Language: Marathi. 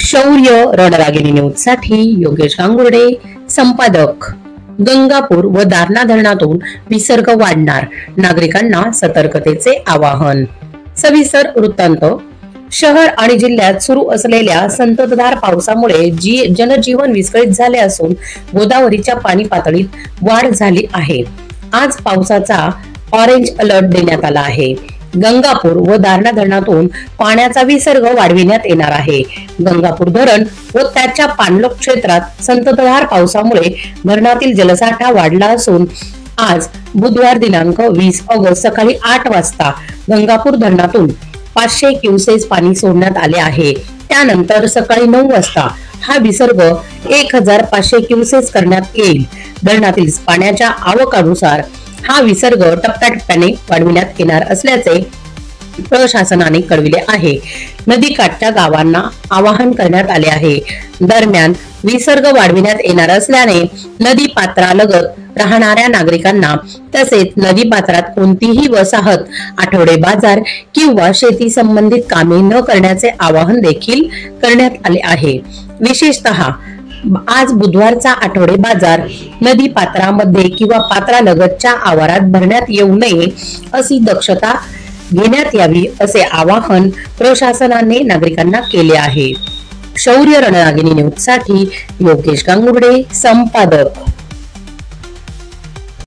शौर्य रणरागिणी न्यूज साठी योगेश गांगुर्डे, संपादक। गंगापूर व दारणा धरणातून विसर्ग वाढणार, नागरिकांना सतर्कतेचे आवाहन। सविस्तर वृत्तांत। शहर आणि जिल्ह्यात सुरू असलेल्या संततधार पावसामुळे जनजीवन विस्कळीत झाले असून गोदावरीच्या पाणी पातळीत वाढ झाली आहे। आज पावसाचा ऑरेंज अलर्ट देण्यात आला आहे। गंगापूर व दारणा धरणातून पाण्याचा विसर्ग वाढविण्यात येणार आहे। गंगापूर धरण व त्याच्या पाणलोट क्षेत्रात संततधार पावसामुळे धरणातील जलसाठा वाढला असून आज बुधवार दिनांक 20 ऑगस्ट सकाळी 8 वाजता गंगापूर धरणातून 500 क्युसेस पाणी सोडण्यात आले आहे। त्यानंतर सकाळी 9 वाजता हा विसर्ग 1500 क्युसेस करण्यात येईल। धरणातील पाण्याच्या आवकानुसार हा विसर्ग टप्प्याटप्प्याने वाढविण्यात येणार असल्याचे प्रशासनाने कळविले आहे। नदीकाठच्या गावांना आवाहन करण्यात आले आहे। दरम्यान विसर्ग वाढविण्यात येणार असल्याने नदी पात्रालगत राहणाऱ्या नागरिकांना तसेच नदी पात्रात कोणतीही वसाहत, आठवडे बाजार किंवा शेती संबंधित कामे न करण्याचे आवाहन देखील करण्यात आले आहे। विशेषतः आज बुधवारचा आठवडे बाजार नदी पात्रामध्ये किंवा पात्रालगतच्या आवारात भरण्यात येऊ नये अशी दक्षता घेण्यात यावी असे आवाहन प्रशासनाने नागरिकांना केले आहे। शौर्य रणरागिणी न्यूज साठी योगेश गांगुर्डे, संपादक।